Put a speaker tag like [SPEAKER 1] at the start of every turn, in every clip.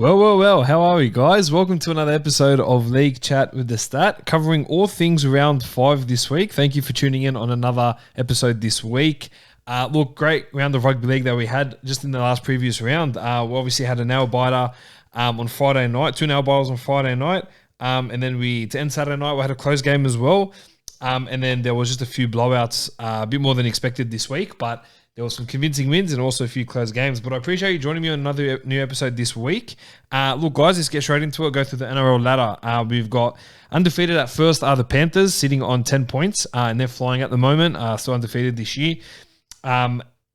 [SPEAKER 1] Well, how are we, guys? Welcome to another episode of League Chat with the Stat, covering all things round 5 this week. Thank you for tuning in on another episode this week. Great round of rugby league that we had just in the last previous round. We obviously had a nail biter on Friday night, 2 nail biters on Friday night, and then to end Saturday night, we had a close game as well. And then there was just a few blowouts, a bit more than expected this week, but there were some convincing wins and also a few close games. But I appreciate you joining me on another new episode this week. Guys, let's get straight into it. Go through the NRL ladder. We've got undefeated at first are the Panthers, sitting on 10 points, and they're flying at the moment, still undefeated this year.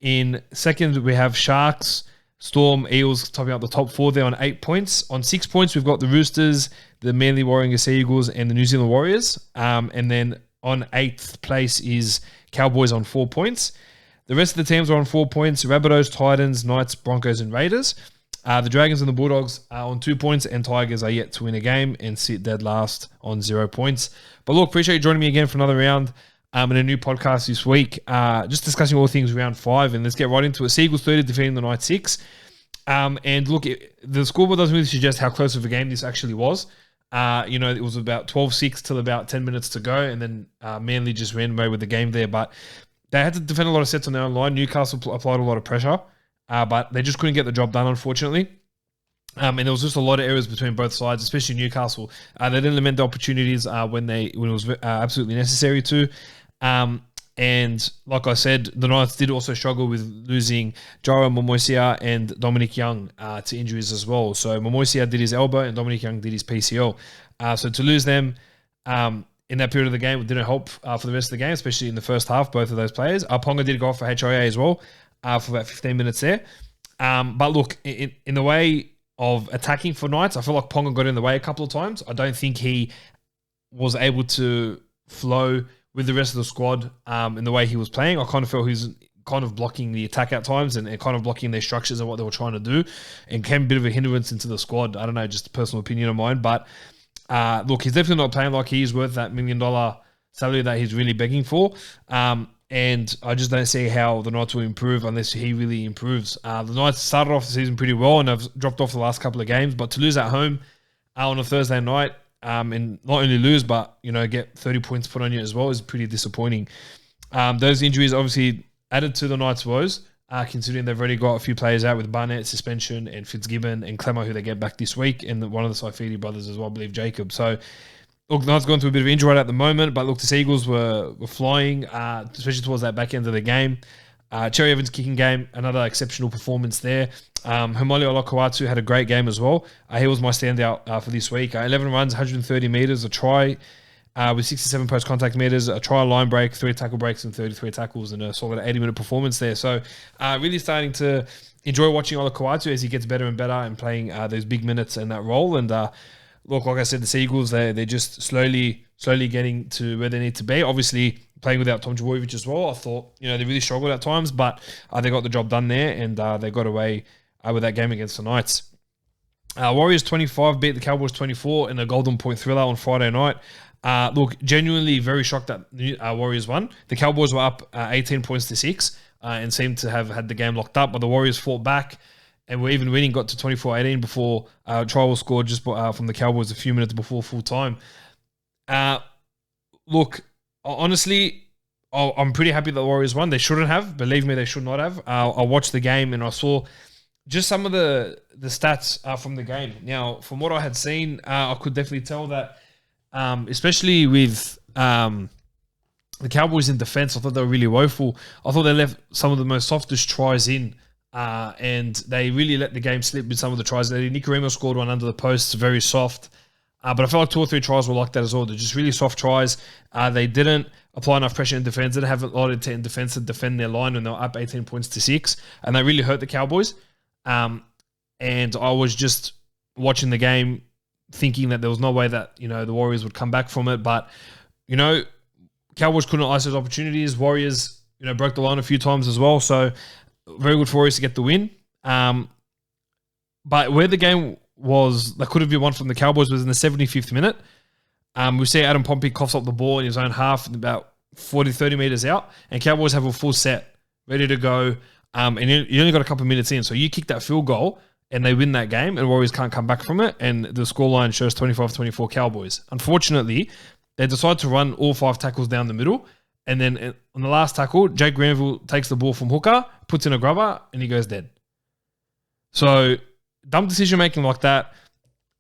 [SPEAKER 1] In second, we have Sharks, Storm, Eels topping up the top 4 there on 8 points. On 6 points, we've got the Roosters, the Manly Warriors, Sea Eagles, and the New Zealand Warriors. And then on 8th place is Cowboys on 4 points. The rest of the teams are on 4 points. Rabbitohs, Titans, Knights, Broncos, and Raiders. The Dragons and the Bulldogs are on 2 points, and Tigers are yet to win a game and sit dead last on 0 points. But look, appreciate you joining me again for another round in a new podcast this week. Just discussing all things round 5, and let's get right into it. Sea Eagles 30 defeating the Knights 6. The scoreboard doesn't really suggest how close of a game this actually was. It was about 12-6 till about 10 minutes to go, and then Manly just ran away with the game there. But they had to defend a lot of sets on their own line. Newcastle applied a lot of pressure, but they just couldn't get the job done, unfortunately. And there was just a lot of errors between both sides, especially Newcastle. They didn't limit the opportunities when it was absolutely necessary to. And like I said, the Knights did also struggle with losing Jaro Momoisia and Dominic Young to injuries as well. So Momoisia did his elbow and Dominic Young did his PCL. So to lose them in that period of the game, it didn't help for the rest of the game, especially in the first half, both of those players. Ponga did go off for HIA as well for about 15 minutes there. But look, in the way of attacking for Knights, I feel like Ponga got in the way a couple of times. I don't think he was able to flow with the rest of the squad in the way he was playing. I kind of felt he was kind of blocking the attack at times and kind of blocking their structures and what they were trying to do, and came a bit of a hindrance into the squad. I don't know, just a personal opinion of mine. But he's definitely not playing like he is worth that $1 million salary that he's really begging for. And I just don't see how the Knights will improve unless he really improves. The Knights started off the season pretty well and have dropped off the last couple of games, but to lose at home on a Thursday night, and not only lose, but get 30 points put on you as well is pretty disappointing. Those injuries obviously added to the Knights' woes, considering they've already got a few players out with Barnett suspension and Fitzgibbon and Clemmer, who they get back this week, and one of the Saifidi brothers as well, I believe Jacob. So look, the Knights gone through a bit of injury right at the moment, but look, the Sea Eagles were flying, especially towards that back end of the game. Cherry Evans kicking game, another exceptional performance there. Homoli Olakawatu had a great game as well. He was my standout for this week. 11 runs, 130 metres, a try with 67 post-contact metres, a try line break, 3 tackle breaks and 33 tackles, and a solid 80-minute performance there. So really starting to enjoy watching Olakawatu as he gets better and better and playing those big minutes in that role. And look, like I said, the Sea Eagles, they're just slowly getting to where they need to be. Obviously, playing without Tom Dvojevic as well, I thought, they really struggled at times, but they got the job done there, and they got away with that game against the Knights. Warriors 25 beat the Cowboys 24 in a Golden Point thriller on Friday night. Genuinely very shocked that Warriors won. The Cowboys were up 18 points to 6 and seemed to have had the game locked up, but the Warriors fought back and were even winning, got to 24-18 before a try was scored just from the Cowboys a few minutes before full time. Honestly, I'm pretty happy that the Warriors won. They shouldn't have. Believe me, they should not have. I watched the game and I saw just some of the stats from the game. Now, from what I had seen, I could definitely tell that, especially with the Cowboys in defense, I thought they were really woeful. I thought they left some of the most softest tries in, and they really let the game slip with some of the tries. Nicarima scored one under the post, very soft. But I felt like 2 or 3 tries were like that as well. They're just really soft tries. They didn't apply enough pressure in defense. They didn't have a lot of intent in defense to defend their line when they were up 18 points to 6. And they really hurt the Cowboys. And I was just watching the game thinking that there was no way that, the Warriors would come back from it. But, Cowboys couldn't ice those opportunities. Warriors, broke the line a few times as well. So very good for Warriors to get the win. But where the game that could have been won from the Cowboys was in the 75th minute. We see Adam Pompey coughs up the ball in his own half about 30 metres out, and Cowboys have a full set ready to go. And you only got a couple of minutes in, so you kick that field goal, and they win that game, and Warriors can't come back from it, and the scoreline shows 25-24 Cowboys. Unfortunately, they decide to run all 5 tackles down the middle, and then on the last tackle, Jake Granville takes the ball from hooker, puts in a grubber, and he goes dead. So dumb decision-making like that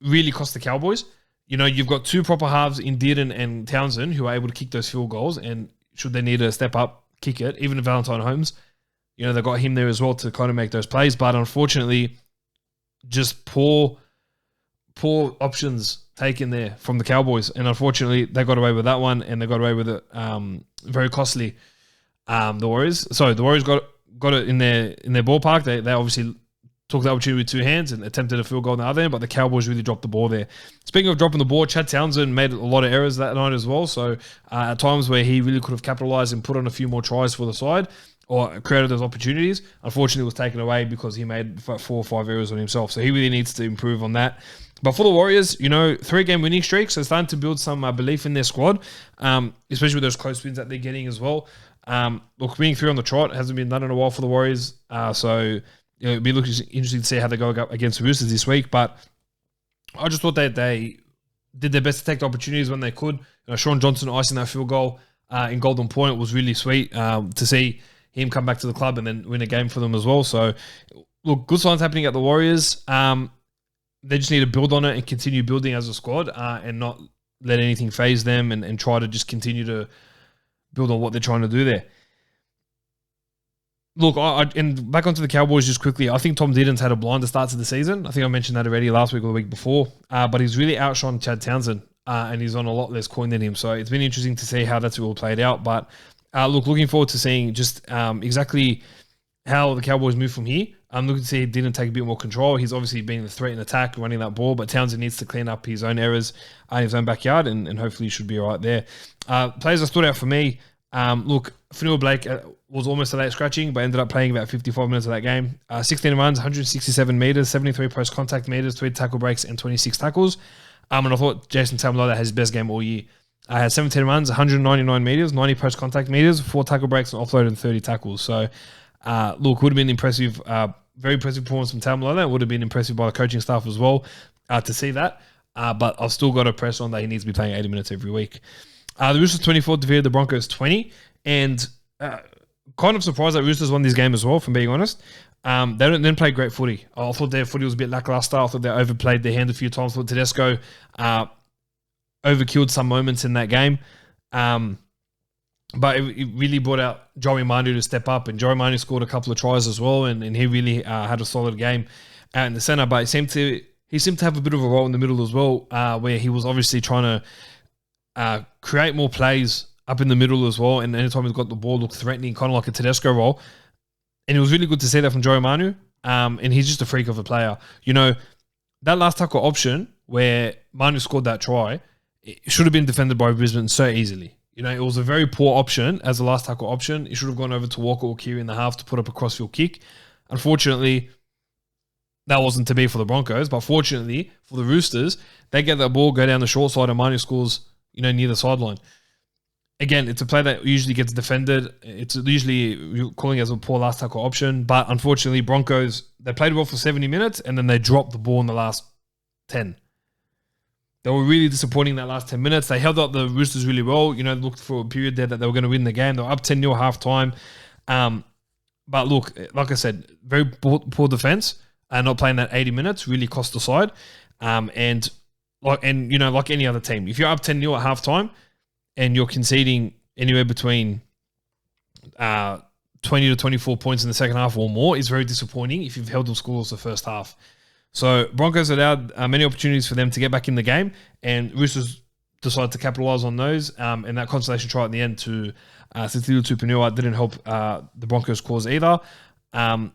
[SPEAKER 1] really cost the Cowboys. You know, you've got 2 proper halves in Dearden and Townsend who are able to kick those field goals, and should they need to step up, kick it, even Valentine Holmes, you know, they got him there as well to kind of make those plays, but unfortunately, just poor options taken there from the Cowboys, and unfortunately, they got away with that one, and they got away with it very costly. The Warriors got it in their ballpark. They obviously took the opportunity with 2 hands and attempted a field goal on the other end, but the Cowboys really dropped the ball there. Speaking of dropping the ball, Chad Townsend made a lot of errors that night as well. So at times where he really could have capitalized and put on a few more tries for the side or created those opportunities, unfortunately was taken away because he made 4 or 5 errors on himself. So he really needs to improve on that. But for the Warriors, you know, 3-game winning streaks, so starting to build some belief in their squad, especially with those close wins that they're getting as well. Look, winning 3 on the trot hasn't been done in a while for the Warriors. So you know, it'd be interesting to see how they go up against the Roosters this week. But I just thought that they did their best to take the opportunities when they could. You know, Sean Johnson icing that field goal in Golden Point was really sweet to see him come back to the club and then win a game for them as well. So, look, good signs happening at the Warriors. They just need to build on it and continue building as a squad and not let anything phase them and try to just continue to build on what they're trying to do there. Look, and back onto the Cowboys just quickly, I think Tom Dearden's had a blinder start to the season. I think I mentioned that already last week or the week before. But he's really outshone Chad Townsend and he's on a lot less coin than him. So it's been interesting to see how that's all played out. But looking forward to seeing just exactly how the Cowboys move from here. I'm looking to see he didn't take a bit more control. He's obviously been the threat in attack, running that ball, but Townsend needs to clean up his own errors in his own backyard, and hopefully he should be all right there. Players that stood out for me, look, Fanua Blake was almost a late scratching, but ended up playing about 55 minutes of that game. 16 runs, 167 metres, 73 post-contact metres, 3 tackle breaks, and 26 tackles. And I thought Jason Tamalolo had his best game all year. Had 17 runs, 199 metres, 90 post-contact metres, 4 tackle breaks, and offloaded and 30 tackles. So, look, would have been impressive, very impressive performance from Tamalolo. It would have been impressive by the coaching staff as well to see that. But I've still got to press on that he needs to be playing 80 minutes every week. The Roosters 24 defeated the Broncos 20, and kind of surprised that Roosters won this game as well, from being honest. They didn't play great footy. I thought their footy was a bit lackluster. I thought they overplayed their hand a few times. I thought Tedesco overkilled some moments in that game. But it really brought out Joey Manu to step up, and Joey Manu scored a couple of tries as well, and he really had a solid game out in the centre. But he seemed to have a bit of a role in the middle as well, where he was obviously trying to create more plays up in the middle as well, and anytime he's got the ball, looked threatening, kind of like a Tedesco role. And it was really good to see that from Joey Manu, and he's just a freak of a player. You know, that last tackle option where Manu scored that try, it should have been defended by Brisbane so easily. You know, it was a very poor option as the last tackle option. It should have gone over to Walker or Cleary in the half to put up a crossfield kick. Unfortunately, that wasn't to be for the Broncos, but fortunately for the Roosters, they get that ball, go down the short side, and Manu scores, you know, near the sideline. Again, it's a play that usually gets defended. It's usually calling it as a poor last tackle option, but unfortunately, Broncos, they played well for 70 minutes, and then they dropped the ball in the last 10. They were really disappointing that last 10 minutes. They held up the Roosters really well. You know, looked for a period there that they were going to win the game. They were up 10-0 half-time. But look, like I said, very poor defense and not playing that 80 minutes really cost the side. And you know, like any other team, if you're up 10-0 at half-time and you're conceding anywhere between 20 to 24 points in the second half or more, it's very disappointing if you've held them scoreless the first half. So Broncos allowed many opportunities for them to get back in the game, and Roosters decided to capitalise on those. And that consolation try at the end to Sitilu Tupanua didn't help the Broncos' cause either. I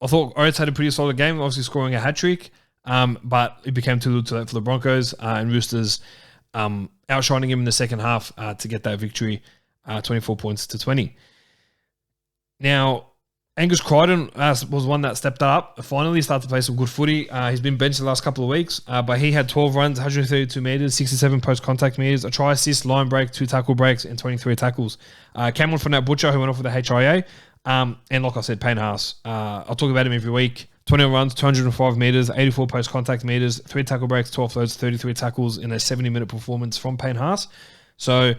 [SPEAKER 1] thought Oates had a pretty solid game, obviously scoring a hat-trick, but it became too little too late for the Broncos, and Roosters outshining him in the second half to get that victory, 24 points to 20. Now, Angus Croydon was one that stepped up. Finally started to play some good footy. He's been benched the last couple of weeks, but he had 12 runs, 132 metres, 67 post-contact metres, a try assist, line break, 2 tackle breaks, and 23 tackles. Cameron from that Butcher, who went off with the HIA. And like I said, Payne Haas. I'll talk about him every week. 21 runs, 205 meters, 84 post-contact meters, 3 tackle breaks, 12 floats, 33 tackles in a 70-minute performance from Payne Haas. So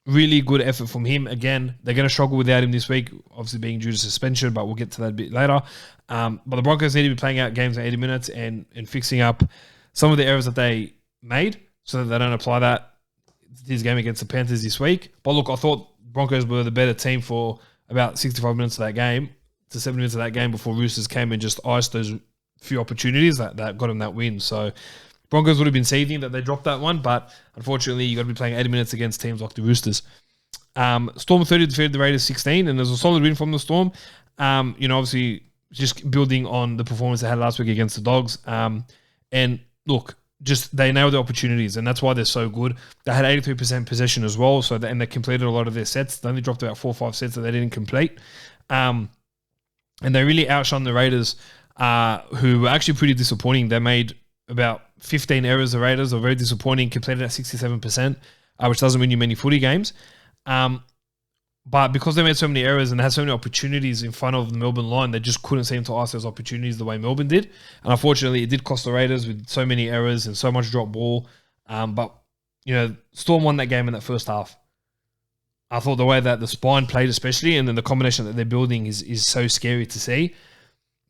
[SPEAKER 1] really good effort from him. Again, they're going to struggle without him this week, obviously being due to suspension, but we'll get to that a bit later. But the Broncos need to be playing out games in 80 minutes and fixing up some of the errors that they made so that they don't apply that this game against the Panthers this week. But look, I thought Broncos were the better team for about 65 minutes of that game to 7 minutes of that game before Roosters came and just iced those few opportunities that got them that win. So Broncos would have been seething that they dropped that one, but unfortunately you got to be playing 80 minutes against teams like the Roosters. Storm 30 defeated the Raiders 16, and there's a solid win from the Storm. Obviously just building on the performance they had last week against the Dogs. And look, just they nailed the opportunities, and that's why they're so good. They had 83% possession as well, and they completed a lot of their sets. They only dropped about 4 or 5 sets that they didn't complete. And they really outshone the Raiders, who were actually pretty disappointing. They made about 15 errors. The Raiders are very disappointing, completed at 67%, which doesn't win you many footy games. But because they made so many errors and had so many opportunities in front of the Melbourne line, they just couldn't seem to ice those opportunities the way Melbourne did. And unfortunately, it did cost the Raiders with so many errors and so much drop ball. But Storm won that game in that first half. I thought the way that the spine played especially, and then the combination that they're building is so scary to see.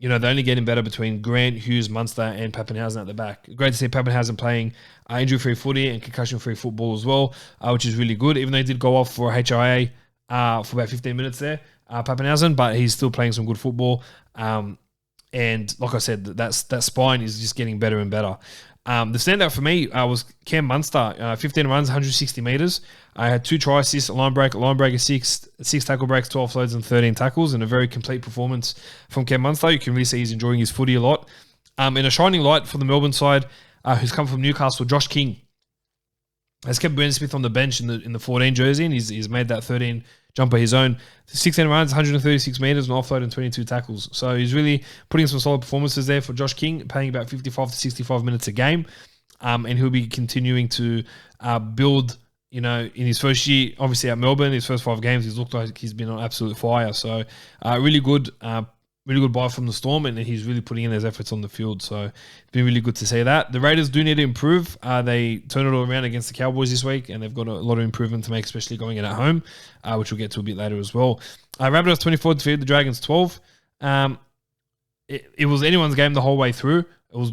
[SPEAKER 1] They're only getting better between Grant, Hughes, Munster, and Pappenhausen at the back. Great to see Pappenhausen playing injury-free footy and concussion-free football as well, which is really good. Even though he did go off for HIA for about 15 minutes there, Pappenhausen, but he's still playing some good football. And like I said, that spine is just getting better and better. The standout for me was Cam Munster, 15 runs, 160 metres. I had 2 try assists, a line break, 6 tackle breaks, 12 floats, and 13 tackles, and a very complete performance from Cam Munster. You can really see he's enjoying his footy a lot. In a shining light for the Melbourne side, who's come from Newcastle, Josh King has kept Brandon Smith on the bench in the 14 jersey, and he's made that 13 jumper his own. 16 runs, 136 metres, an offload, and 22 tackles. So he's really putting some solid performances there for Josh King, playing about 55 to 65 minutes a game. And he'll be continuing to build, in his first year, obviously at Melbourne, his first 5 games, he's looked like he's been on absolute fire. So really good buy from the Storm, and he's really putting in his efforts on the field. So it's been really good to see that. The Raiders do need to improve. They turned it all around against the Cowboys this week, and they've got a lot of improvement to make, especially going in at home, which we'll get to a bit later as well. Rabbitohs 24 defeated the Dragons 12. It was anyone's game the whole way through. It was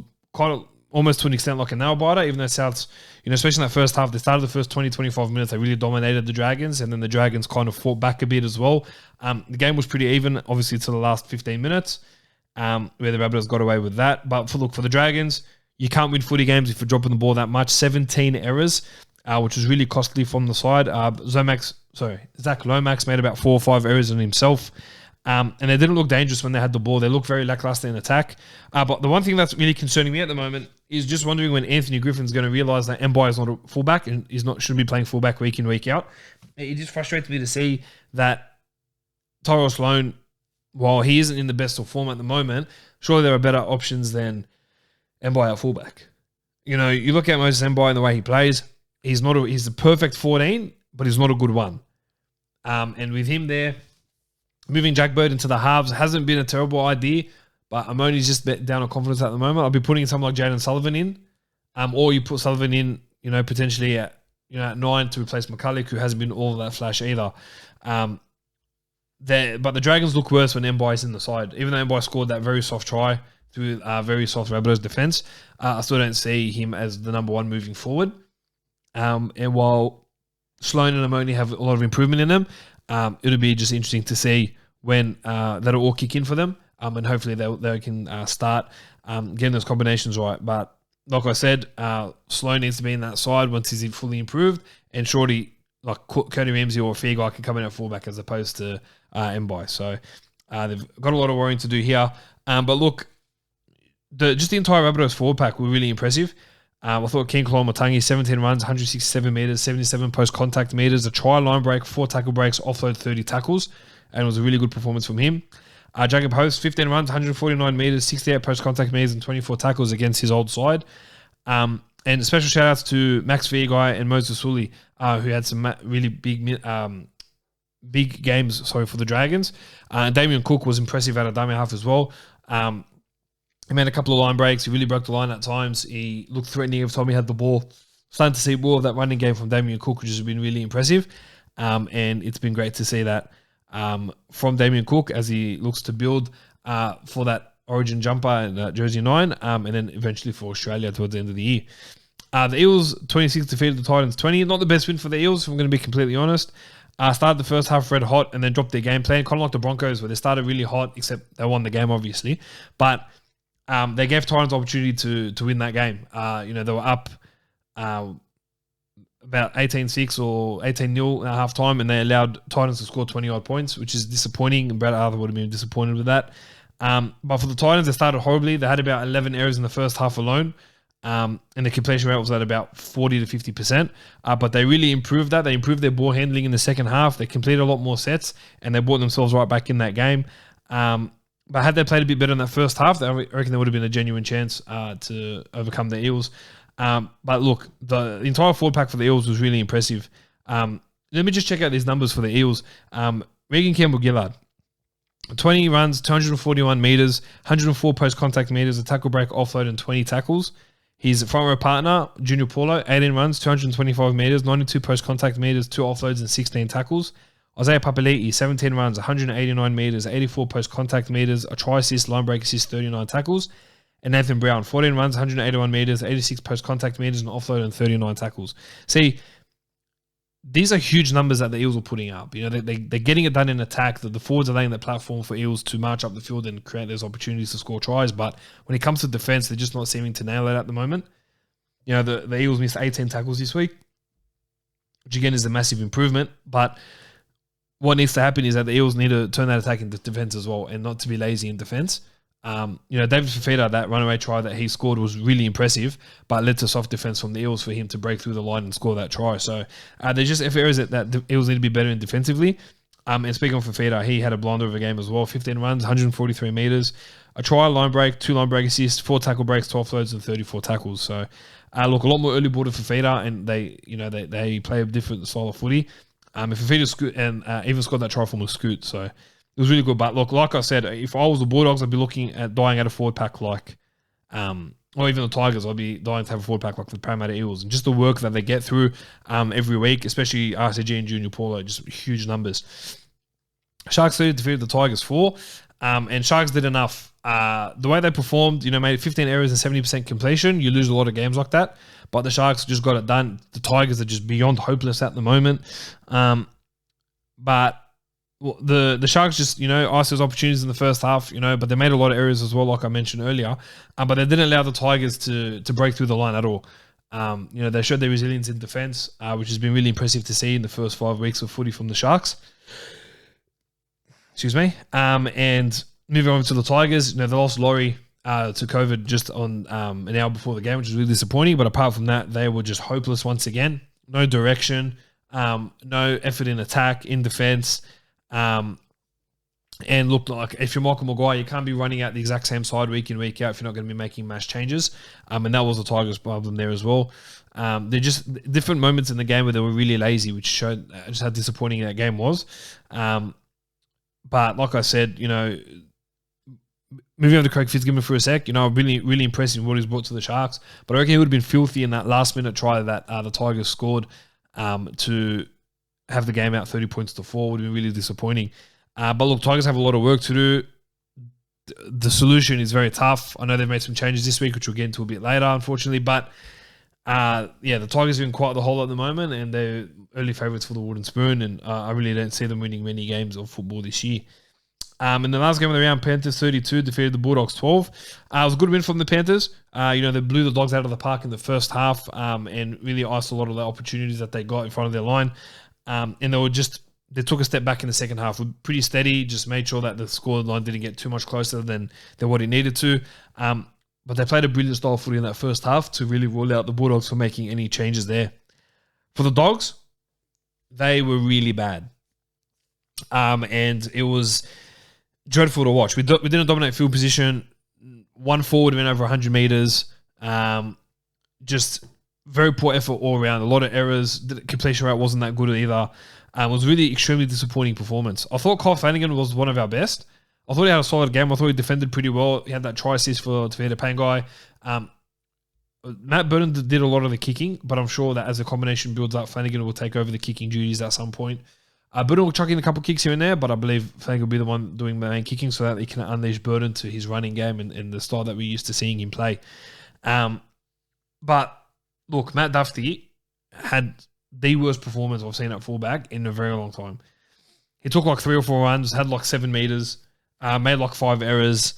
[SPEAKER 1] almost to an extent like a nail biter, even though Souths, especially in that first half, they started the first 20, 25 minutes, they really dominated the Dragons, and then the Dragons kind of fought back a bit as well. The game was pretty even, obviously, to the last 15 minutes, where the Rabbitohs got away with that. But for the Dragons, you can't win footy games if you're dropping the ball that much. 17 errors, which was really costly from the side. Zach Lomax made about 4 or 5 errors on himself. And they didn't look dangerous when they had the ball. They looked very lackluster in attack. But the one thing that's really concerning me at the moment is just wondering when Anthony Griffin's going to realise that Mbai is not a fullback and shouldn't be playing fullback week in, week out. It just frustrates me to see that Tyrell Sloan, while he isn't in the best of form at the moment, surely there are better options than Mbai at fullback. You look at Moses Mbai and the way he plays, he's the perfect 14, but he's not a good one. And with him there, moving Jack Bird into the halves hasn't been a terrible idea, but I'm only just down on confidence at the moment. I'll be putting someone like Jaden Sullivan in, or you put Sullivan in, potentially at 9 to replace McCulloch, who hasn't been all that flash either. But the Dragons look worse when Mbai is in the side. Even though Mbai scored that very soft try through very soft Rabbitohs defence, I still don't see him as the number 1 moving forward. And while Sloan and Amoni have a lot of improvement in them, it'll be just interesting to see when that'll all kick in for them, and hopefully they can start getting those combinations right. But like I said, Sloan needs to be in that side once he's fully improved, and shorty like Cody Ramsey or a fair guy can come in at fullback as opposed to Mbai. So they've got a lot of worrying to do here. But look, the entire Rabbitohs forward pack were really impressive. I thought King Koloamatangi, 17 runs, 167 metres, 77 post-contact metres, a try, line break, 4 tackle breaks, offload 30 tackles, and it was a really good performance from him. Jacob Host, 15 runs, 149 metres, 68 post-contact metres, and 24 tackles against his old side. And special shout-outs to Max Vierguy and Moses Sully, who had some really big games for the Dragons. Damien Cook was impressive at a dummy half as well. He made a couple of line breaks. He really broke the line at times. He looked threatening every time he had the ball. Starting to see more of that running game from Damien Cook, which has been really impressive. And it's been great to see that from Damien Cook as he looks to build for that Origin jumper and jersey 9, and then eventually for Australia towards the end of the year. The Eels 26 defeated the Titans 20. Not the best win for the Eels, if I'm going to be completely honest. Started the first half red hot and then dropped their game plan, kind of like the Broncos, where they started really hot, except they won the game, obviously. But they gave Titans opportunity to win that game. They were up about 18-6 or 18-0 at halftime, and they allowed Titans to score 20-odd points, which is disappointing, and Brad Arthur would have been disappointed with that. But for the Titans, they started horribly. They had about 11 errors in the first half alone, and the completion rate was at about 40 to 50%. But they really improved that. They improved their ball handling in the second half. They completed a lot more sets, and they brought themselves right back in that game. But had they played a bit better in that first half, I reckon there would have been a genuine chance to overcome the Eels. But look, the entire forward pack for the Eels was really impressive. Let me just check out these numbers for the Eels. Regan Campbell-Gillard, 20 runs, 241 metres, 104 post-contact metres, a tackle break, offload, and 20 tackles. His front row partner, Junior Paulo, 18 runs, 225 metres, 92 post-contact metres, 2 offloads, and 16 tackles. Isaiah Papali'i, 17 runs, 189 metres, 84 post-contact metres, a try assist, line break assist, 39 tackles. And Nathan Brown, 14 runs, 181 metres, 86 post-contact metres, an offload, and 39 tackles. See, these are huge numbers that the Eels are putting up. They're getting it done in attack. The forwards are laying the platform for Eels to march up the field and create those opportunities to score tries. But when it comes to defence, they're just not seeming to nail it at the moment. The Eels missed 18 tackles this week, which again is a massive improvement. But what needs to happen is that the Eels need to turn that attack into defence as well, and not to be lazy in defence. David Fifita, that runaway try that he scored was really impressive, but led to soft defense from the Eels for him to break through the line and score that try. So there's just areas that the Eels need to be better in defensively. And speaking of Fifita, he had a blinder of a game as well. 15 runs, 143 metres, a try, line break, 2 line break assists, 4 tackle breaks, 12 offloads, and 34 tackles. So a lot more early ball to Fifita, and they play a different style of footy. If Fifita scoot and even scored that try from a scoot, so it was really good. But look, like I said, if I was the Bulldogs, I'd be looking at dying at a forward pack or even the Tigers, I'd be dying to have a forward pack like the Parramatta Eels. And just the work that they get through every week, especially RCG and Junior Paulo, just huge numbers. Sharks 30 defeated the Tigers 4, and Sharks did enough. The way they performed, made 15 errors and 70% completion. You lose a lot of games like that, but the Sharks just got it done. The Tigers are just beyond hopeless at the moment. But the Sharks just, iced those opportunities in the first half, but they made a lot of errors as well, like I mentioned earlier. But they didn't allow the Tigers to break through the line at all. They showed their resilience in defence, which has been really impressive to see in the first 5 weeks of footy from the Sharks. Excuse me. And moving on to the Tigers, they lost Laurie to COVID just on an hour before the game, which was really disappointing. But apart from that, they were just hopeless once again. No direction, no effort in attack, in defence. And look, like if you're Michael Maguire, you can't be running out the exact same side week in, week out if you're not going to be making mass changes. And that was the Tigers' problem there as well. They're just different moments in the game where they were really lazy, which showed just how disappointing that game was. But like I said, moving on to Craig Fitzgibbon for a sec, really, really impressed in what he's brought to the Sharks. But I reckon he would have been filthy in that last minute try that the Tigers scored to have the game out 30 points to 4 would have been really disappointing. But look, Tigers have a lot of work to do. The solution is very tough. I know they've made some changes this week, which we'll get into a bit later, unfortunately. But the Tigers are in quite the hole at the moment, and they're early favourites for the Wooden Spoon, and I really don't see them winning many games of football this year. In the last game of the round, Panthers 32 defeated the Bulldogs 12. It was a good win from the Panthers. They blew the Dogs out of the park in the first half and really iced a lot of the opportunities that they got in front of their line. And they took a step back in the second half. Were pretty steady, just made sure that the score line didn't get too much closer than what it needed to. But they played a brilliant style of footy in that first half to really rule out the Bulldogs for making any changes there. For the Dogs, they were really bad. And it was dreadful to watch. We didn't dominate field position. One forward went over 100 metres. Just very poor effort all around. A lot of errors. The completion rate wasn't that good either. It was really extremely disappointing performance. I thought Kyle Flanagan was one of our best. I thought he had a solid game. I thought he defended pretty well. He had that try assist for Tevita Pangai. Matt Burton did a lot of the kicking, but I'm sure that as the combination builds up, Flanagan will take over the kicking duties at some point. Burton will chuck in a couple kicks here and there, but I believe Flanagan will be the one doing the main kicking so that he can unleash Burton to his running game and the style that we're used to seeing him play. But look, Matt Duffy had the worst performance I've seen at fullback in a very long time. He took like 3 or 4 runs, had like 7 meters, made like 5 errors,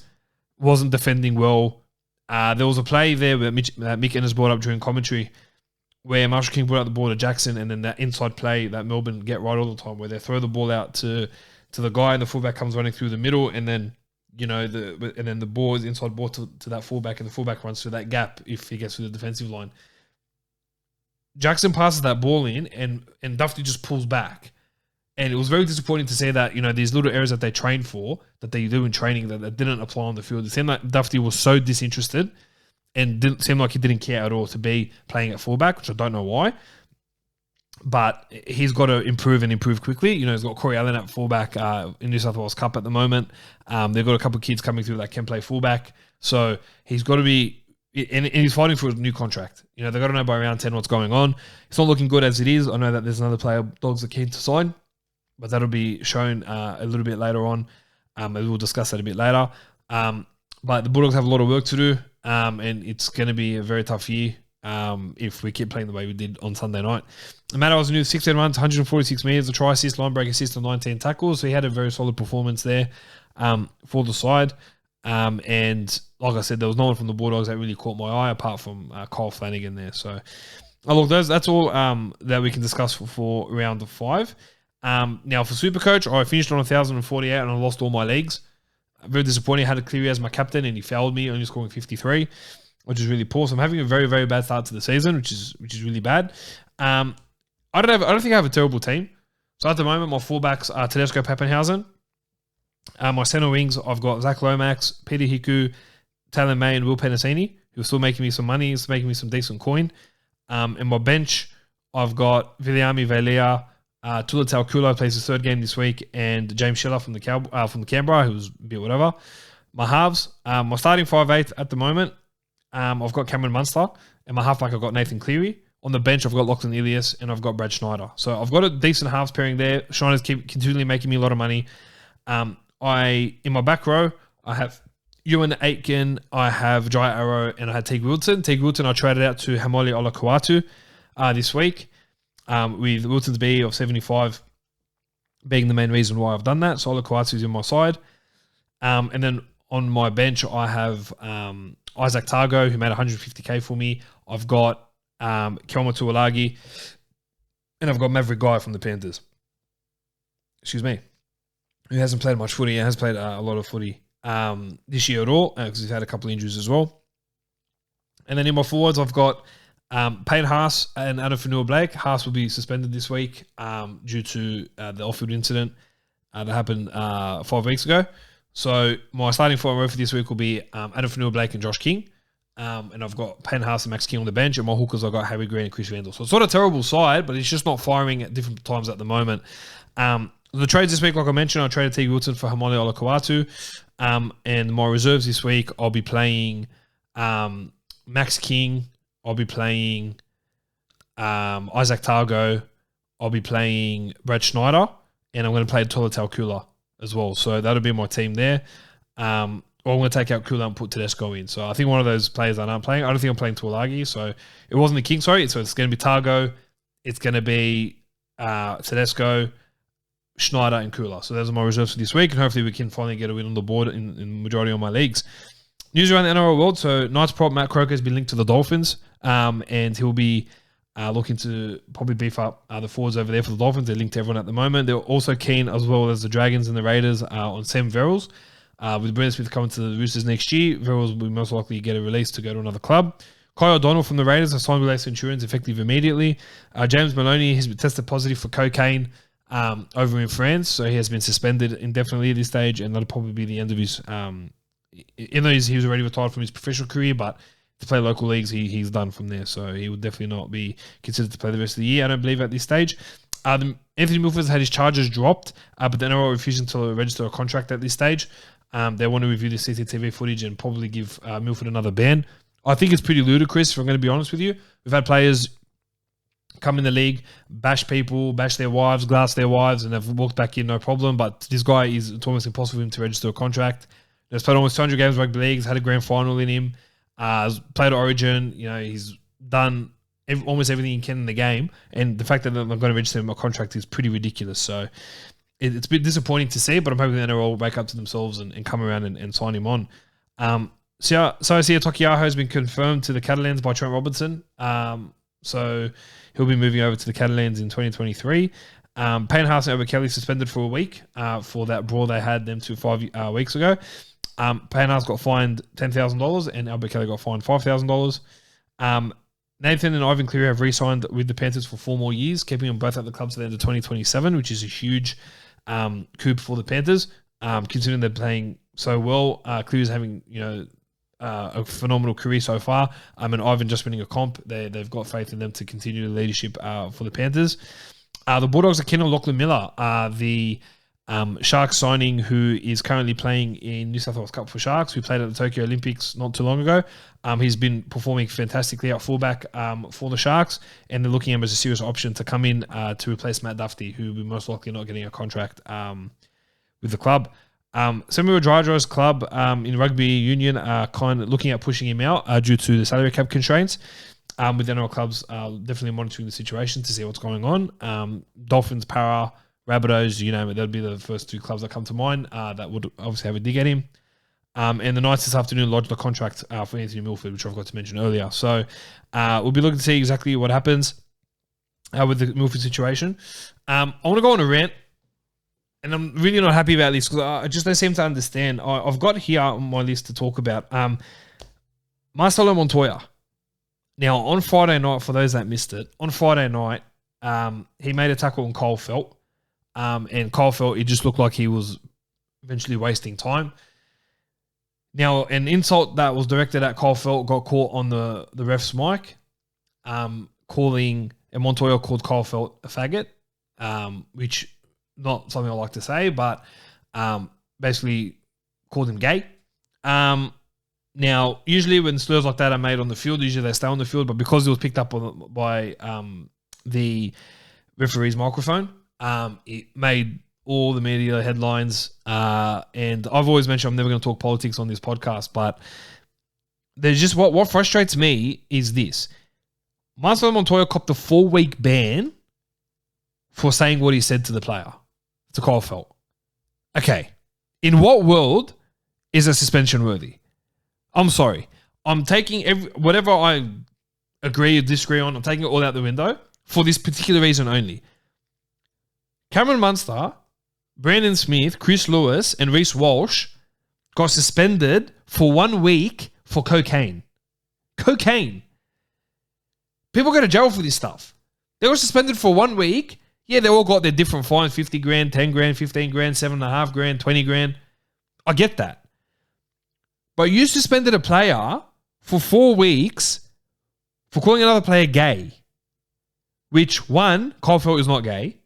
[SPEAKER 1] wasn't defending well. There was a play there that Mick Ennis brought up during commentary where Marshall King brought out the ball to Jackson, and then that inside play that Melbourne get right all the time where they throw the ball out to the guy and the fullback comes running through the middle, and then the ball is inside ball to that fullback, and the fullback runs through that gap if he gets through the defensive line. Jackson passes that ball in, and Duffy just pulls back. And it was very disappointing to see that, these little areas that they trained for, that they do in training, that didn't apply on the field. It seemed like Duffy was so disinterested and didn't seem like he didn't care at all to be playing at fullback, which I don't know why. But he's got to improve and improve quickly. He's got Corey Allen at fullback in New South Wales Cup at the moment. They've got a couple of kids coming through that can play fullback. So he's got to be... And he's fighting for a new contract. They've got to know by round 10 what's going on. It's not looking good as it is. I know that there's another player Dogs are keen to sign, but that'll be shown a little bit later on. Maybe we'll discuss that a bit later. But the Bulldogs have a lot of work to do, and it's going to be a very tough year if we keep playing the way we did on Sunday night. Matt was new 16 runs, 146 metres, a try assist, line break assist, and 19 tackles. So he had a very solid performance there for the side. And like I said, there was no one from the Bulldogs that really caught my eye apart from Kyle Flanagan there. So, look, that's all that we can discuss for round 5. Now, for Supercoach, I finished on 1,048 and I lost all my leagues. Very disappointing. I had a Cleary as my captain and he failed me, only scoring 53, which is really poor. So I'm having a very, very bad start to the season, which is really bad. I don't think I have a terrible team. So at the moment, my fullbacks are Tedesco Pappenhausen. My centre wings, I've got Zach Lomax, Peter Hiku, Taylor May, and Will Penasini, who are still making me some money, still making me some decent coin. In my bench, I've got Viliami Velea, Tula Taukula plays his 3rd game this week, and James Schiller from the Canberra, who's a bit whatever. My halves, my starting 5'8" at the moment, I've got Cameron Munster, and my halfback I've got Nathan Cleary. On the bench, I've got Lachlan Ilias, and I've got Brad Schneider. So I've got a decent halves pairing there. Schneider's continually making me a lot of money. In my back row, I have Ewan Aitken, I have Jai Arrow, and I had Teague Wilson. Teague Wilson I traded out to Hamoli Olakuatu this week, with Wilson's BE of 75 being the main reason why I've done that. So Olakuatu is in my side. And then on my bench, I have Isaac Targo, who made 150k for me. I've got Kelma Tuolagi, and I've got Maverick Guy from the Panthers. Excuse me. Who hasn't played much footy. He has played a lot of footy this year at all, because he's had a couple of injuries as well. And then in my forwards, I've got Payne Haas and Adam Fanua-Blake. Haas will be suspended this week due to the off-field incident that happened 5 weeks ago. So my starting forward row for this week will be Adam Fanua-Blake and Josh King. And I've got Payne Haas and Max King on the bench. And my hookers, I've got Harry Green and Chris Vandal. So it's not a terrible side, but it's just not firing at different times at the moment. The trades this week, like I mentioned, I traded Teague Wilson for Hamoli Olakuatu. And my reserves this week, I'll be playing Max King. I'll be playing Isaac Targo. I'll be playing Brad Schneider. And I'm going to play Tola Taukula as well. So that'll be my team there. Or I'm going to take out Kula and put Tedesco in. So I think one of those players that I'm playing, I don't think I'm playing Tuolagi. So it wasn't the King, sorry. So it's going to be Targo. It's going to be Tedesco, Schneider, and Kula. So those are my reserves for this week. And hopefully we can finally get a win on the board in the majority of my leagues. News around the NRL world. So Knights prop Matt Croker has been linked to the Dolphins. And he'll be looking to probably beef up the forwards over there for the Dolphins. They're linked to everyone at the moment. They're also keen, as well as the Dragons and the Raiders, on Sam Verrills. With Brendan Smith coming to the Roosters next year, Verrills will most likely get a release to go to another club. Kai O'Donnell from the Raiders has signed with Ace Insurance effective immediately. James Maloney has been tested positive for cocaine over in France, so he has been suspended indefinitely at this stage, and that'll probably be the end of his... even though he was already retired from his professional career, but to play local leagues, he's done from there, so he would definitely not be considered to play the rest of the year, I don't believe, at this stage. Anthony Milford has had his charges dropped, but the NRL refusing to register a contract at this stage. They want to review the CCTV footage and probably give Milford another ban. I think it's pretty ludicrous, if I'm going to be honest with you. We've had players come in the league, bash people, bash their wives, glass their wives, and they've walked back in no problem. But this guy, it's almost impossible for him to register a contract. He's played almost 200 games rugby league, had a grand final in him, played Origin. He's done almost everything he can in the game. And the fact that they're not going to register him a contract is pretty ridiculous. So it's a bit disappointing to see, but I'm hoping the NRL will wake up to themselves and come around and sign him on. So I see Tokiaho has been confirmed to the Catalans by Trent Robinson. So he'll be moving over to the Catalans in 2023. Payne Haas and Albert Kelly suspended for a week for that brawl they had them 5 weeks ago. Payne Haas got fined $10,000 and Albert Kelly got fined $5,000. Nathan and Ivan Cleary have re-signed with the Panthers for 4 more years, keeping them both at the club to the end of 2027, which is a huge coup for the Panthers, considering they're playing so well. Cleary's having a phenomenal career so far. And Ivan just winning a comp. They've got faith in them to continue the leadership for the Panthers. The Bulldogs are keen on Lachlan Miller, the Sharks signing, who is currently playing in New South Wales Cup for Sharks, who played at the Tokyo Olympics not too long ago. He's been performing fantastically at fullback for the Sharks, and they're looking at him as a serious option to come in to replace Matt Duffy, who will be most likely not getting a contract with the club. Samuel Drydra's club in rugby union are kind of looking at pushing him out due to the salary cap constraints. With NRL clubs definitely monitoring the situation to see what's going on. Dolphins, Para, Rabbitohs, you name it, that'll be the first 2 clubs that come to mind that would obviously have a dig at him. And the Knights this afternoon lodged a contract for Anthony Milford, which I forgot to mention earlier. So we'll be looking to see exactly what happens with the Milford situation. I want to go on a rant. And I'm really not happy about this because I just don't seem to understand. I've got here on my list to talk about Marcelo Montoya. Now, on Friday night, for those that missed it, on Friday night, he made a tackle on Cole Felt. And Cole Felt, it just looked like he was eventually wasting time. Now, an insult that was directed at Cole Felt got caught on the ref's mic, and Montoya called Cole Felt a faggot, which... not something I like to say, but basically called him gay. Now, usually when slurs like that are made on the field, usually they stay on the field, but because it was picked up by the referee's microphone, it made all the media headlines. And I've always mentioned I'm never going to talk politics on this podcast, but there's just what frustrates me is this. Marcelo Montoya copped a 4-week ban for saying what he said to the player, to Cole Felt. Okay, in what world is a suspension worthy? I'm sorry. I'm taking whatever I agree or disagree on, I'm taking it all out the window for this particular reason only. Cameron Munster, Brandon Smith, Chris Lewis, and Reece Walsh got suspended for 1 week for cocaine. Cocaine. People go to jail for this stuff. They were suspended for 1 week. Yeah, they all got their different fines, 50 grand, 10 grand, 15 grand, 7.5 grand, 20 grand. I get that. But you suspended a player for 4 weeks for calling another player gay, which 1, Cole Felt is not gay.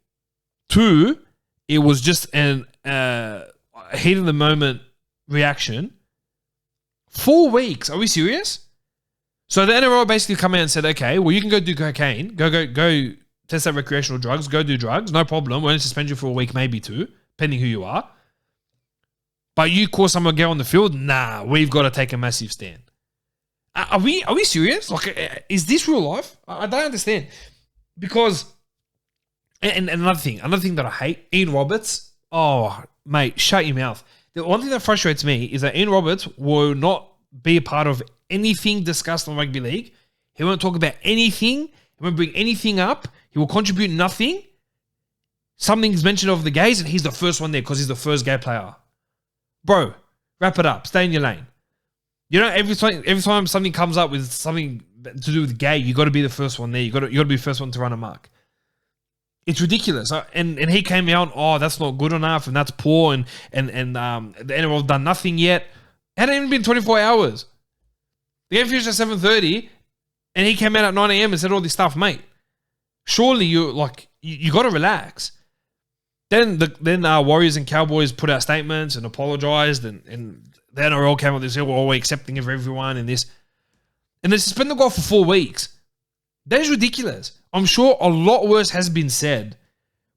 [SPEAKER 1] 2, it was just an heat of the moment reaction. 4 weeks. Are we serious? So the NRL basically come out and said, okay, well, you can go do cocaine, go test out recreational drugs, go do drugs, no problem. We're going to suspend you for a week, maybe 2, depending who you are. But you call someone gay on the field? Nah, we've got to take a massive stand. Are we serious? Like, is this real life? I don't understand. Because, and another thing that I hate, Ian Roberts. Oh, mate, shut your mouth. The one thing that frustrates me is that Ian Roberts will not be a part of anything discussed on rugby league. He won't talk about anything. He won't bring anything up. He will contribute nothing. Something's mentioned of the gays, and he's the first one there because he's the first gay player. Bro, wrap it up. Stay in your lane. You know, every time something comes up with something to do with gay, you got to be the first one there. You got to be the first one to run amok. It's ridiculous. And he came out, oh, that's not good enough, and that's poor, and the NRL have done nothing yet. It hadn't even been 24 hours. The game finished at 7:30, and he came out at 9 a.m. and said all this stuff, mate. Surely you got to relax. Then Warriors and Cowboys put out statements and apologized, and the NRL came up with this, we're accepting of everyone and this. And they suspended the guy for 4 weeks. That is ridiculous. I'm sure a lot worse has been said.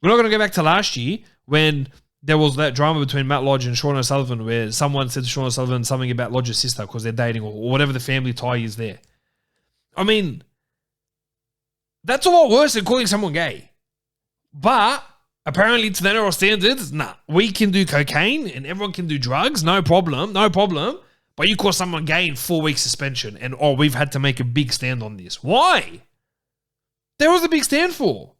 [SPEAKER 1] We're not going to go back to last year when there was that drama between Matt Lodge and Sean O'Sullivan where someone said to Sean O'Sullivan something about Lodge's sister because they're dating or whatever the family tie is there. I mean, that's a lot worse than calling someone gay. But apparently to the NRL standards, we can do cocaine and everyone can do drugs, no problem. But you call someone gay in 4 weeks suspension and, we've had to make a big stand on this. Why? That was a big stand for.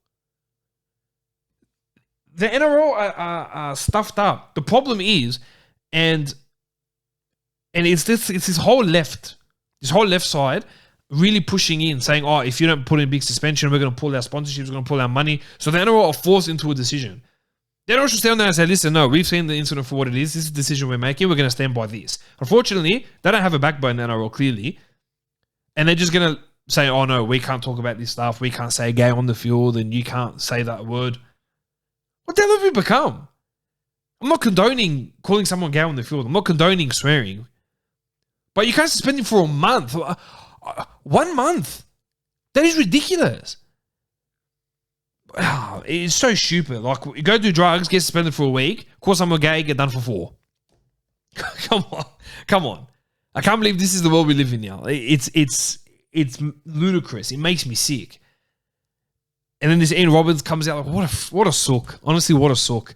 [SPEAKER 1] The NRL are stuffed up. The problem is, and it's this whole left side really pushing in, saying, if you don't put in big suspension, we're going to pull our sponsorships, we're going to pull our money. So the NRL are forced into a decision. The NRL should stand there and say, listen, no, we've seen the incident for what it is. This is the decision we're making. We're going to stand by this. Unfortunately, they don't have a backbone, the NRL, clearly. And they're just going to say, no, we can't talk about this stuff. We can't say gay on the field and you can't say that word. What the hell have we become? I'm not condoning calling someone gay on the field. I'm not condoning swearing. But you can't suspend him for a month. 1 month. That is ridiculous. It's so stupid. Like, you go do drugs, get suspended for a week, call someone gay, get done for 4. Come on. I can't believe this is the world we live in now. It's ludicrous. It makes me sick. And then this Ian Roberts comes out like, what a sook. Honestly, what a sook.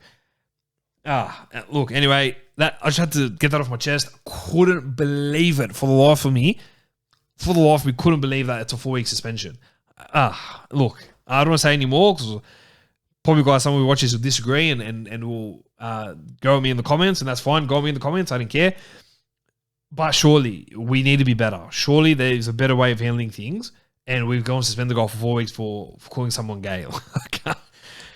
[SPEAKER 1] Look, anyway, I just had to get that off my chest. Couldn't believe it for the life of me. Couldn't believe that it's a 4-week suspension. Look, I don't want to say any more because probably got some of the watchers who disagree and will go at me in the comments, and that's fine. Go at me in the comments. I don't care. But surely we need to be better. Surely there's a better way of handling things. And we've gone to suspend the guy for 4 weeks for calling someone gay.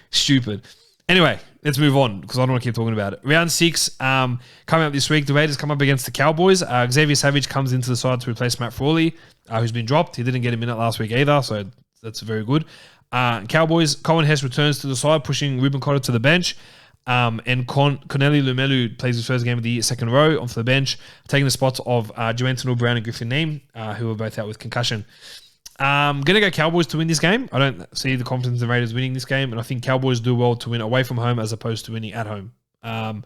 [SPEAKER 1] Stupid. Anyway, let's move on because I don't want to keep talking about it. Round 6 coming up this week. The Raiders come up against the Cowboys. Xavier Savage comes into the side to replace Matt Frawley, who's been dropped. He didn't get a minute last week either, so that's very good. Cowboys, Colin Hess returns to the side, pushing Ruben Cotter to the bench. And Corneli Lumelu plays his first game of the year, second row, onto the bench, taking the spots of Joanton Brown and Griffin Neame, who are both out with concussion. I'm going to go Cowboys to win this game. I don't see the confidence in the Raiders winning this game, and I think Cowboys do well to win away from home as opposed to winning at home. Actually,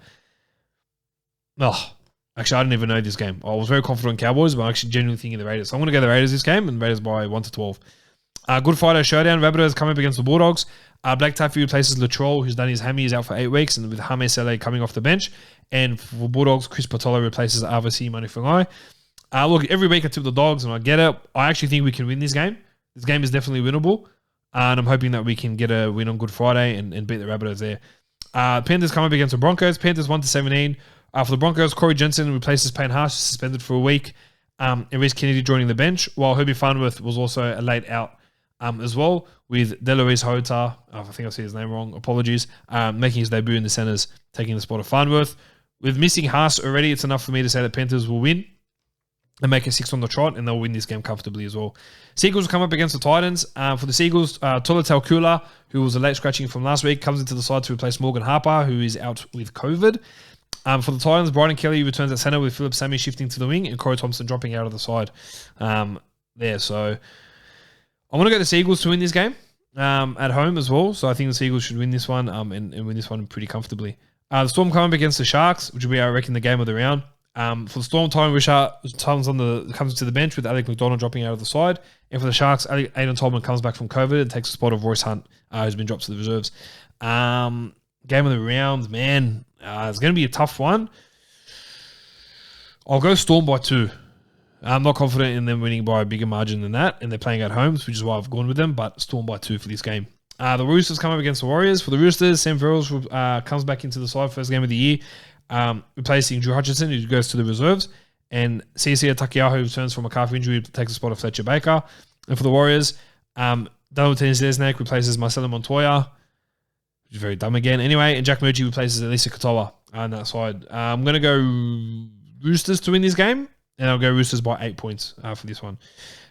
[SPEAKER 1] I didn't even know this game. I was very confident in Cowboys, but I'm actually genuinely thinking the Raiders. So I'm going to go the Raiders this game, and Raiders by 1-12. Good Friday showdown. Rabbitohs come up against the Bulldogs. Blake Taffy replaces Latrell, who's done his hammy, is out for 8 weeks, and with Hame Sele coming off the bench. And for Bulldogs, Chris Patolo replaces Avasi Manifungai. Look, every week I tip the Dogs, and I get it. I actually think we can win this game. This game is definitely winnable, and I'm hoping that we can get a win on Good Friday and beat the Rabbitohs there. Panthers come up against the Broncos. Panthers 1-17. For the Broncos, Corey Jensen replaces Payne Haas, suspended for a week, and Reece Kennedy joining the bench, while Herbie Farnworth was also a late out as well, with Deloise Hota, I think I said his name wrong, apologies, making his debut in the centres, taking the spot of Farnworth. With missing Haas already, it's enough for me to say that Panthers will win and make a 6 on the trot, and they'll win this game comfortably as well. Seagulls will come up against the Titans. For the Seagulls, Tola Talkula, who was a late scratching from last week, comes into the side to replace Morgan Harper, who is out with COVID. For the Titans, Bryden Kelly returns at centre with Philip Sammy shifting to the wing and Corey Thompson dropping out of the side there. So I want to go the Seagulls to win this game at home as well. So I think the Seagulls should win this one and win this one pretty comfortably. The Storm come up against the Sharks, which will be, I reckon, the game of the round. For the Storm, Tyron Richard comes to the bench with Alec McDonald dropping out of the side. And for the Sharks, Aidan Tolman comes back from COVID and takes the spot of Royce Hunt, who's been dropped to the reserves. Game of the round, man. It's going to be a tough one. I'll go Storm by 2. I'm not confident in them winning by a bigger margin than that, and they're playing at home, which is why I've gone with them, but Storm by 2 for this game. The Roosters come up against the Warriors. For the Roosters, Sam Verrills comes back into the side, first game of the year, replacing Drew Hutchinson, who goes to the reserves, and Cia Takiaho returns from a calf injury, takes the spot of Fletcher Baker. And for the Warriors, Daniel Tennis-Lesniak replaces Marcelo Montoya, which is very dumb again. Anyway, and Jack Murchie replaces Elisa Katoa on that side. I'm going to go Roosters to win this game, and I'll go Roosters by 8 points for this one.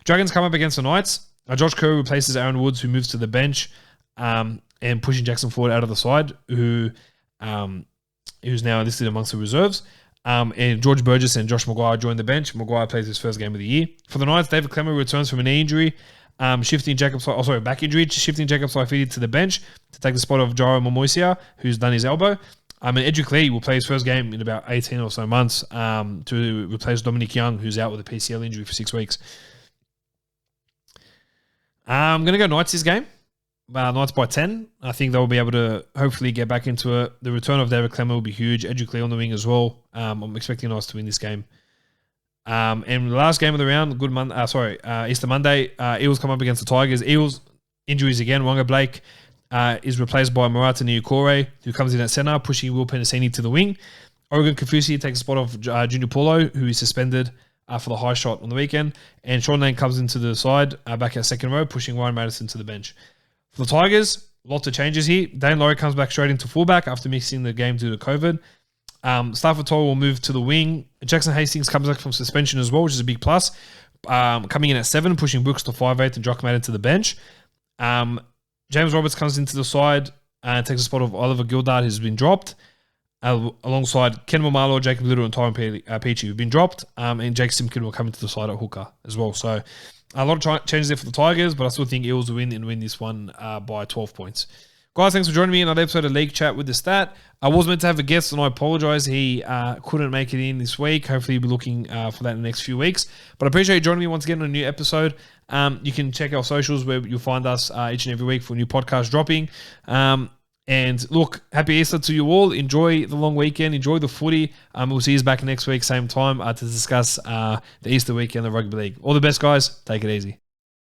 [SPEAKER 1] Dragons come up against the Knights. Josh Kerr replaces Aaron Woods, who moves to the bench. and pushing Jackson Ford out of the side, who's now listed amongst the reserves. And George Burgess and Josh Maguire joined the bench. Maguire plays his first game of the year. For the Knights, David Clemmer returns from a knee injury, back injury, shifting Jacob Saifidi to the bench to take the spot of Jairo Momoisia, who's done his elbow. And Edric Lee will play his first game in about 18 or so months to replace Dominic Young, who's out with a PCL injury for 6 weeks. I'm going to go Knights this game. Knights by 10. I think they'll be able to hopefully get back into it. The return of David Clemmer will be huge. Edric Lee on the wing as well. I'm expecting Knights to win this game. And the last game of the round, Easter Monday, Eels come up against the Tigers. Eels, injuries again. Wonga Blake is replaced by Murata Niukore, who comes in at centre, pushing Will Penasini to the wing. Oregon Kafusi takes the spot of Junior Paulo, who is suspended for the high shot on the weekend. And Sean Lane comes into the side, back at second row, pushing Ryan Madison to the bench. For the Tigers, lots of changes here. Dane Laurie comes back straight into fullback after missing the game due to COVID. Stafford Toll will move to the wing. Jackson Hastings comes back from suspension as well, which is a big plus. Coming in at 7, pushing Brooks to 5'8", and Jock Madden to the bench. James Roberts comes into the side and takes the spot of Oliver Gildart, who's been dropped, alongside Ken Mamalo, Jacob Little, and Tyron Peachy, who've been dropped. And Jake Simkin will come into the side at hooker as well. So a lot of changes there for the Tigers, but I still think Eels will win this one by 12 points. Guys, thanks for joining me in another episode of League Chat with the Stat. I was meant to have a guest, and I apologise. He couldn't make it in this week. Hopefully, you'll be looking for that in the next few weeks. But I appreciate you joining me once again on a new episode. You can check our socials where you'll find us each and every week for a new podcast dropping. And look, happy Easter to you all. Enjoy the long weekend. Enjoy the footy. We'll see you back next week, same time, to discuss the Easter weekend, the rugby league. All the best, guys. Take it easy.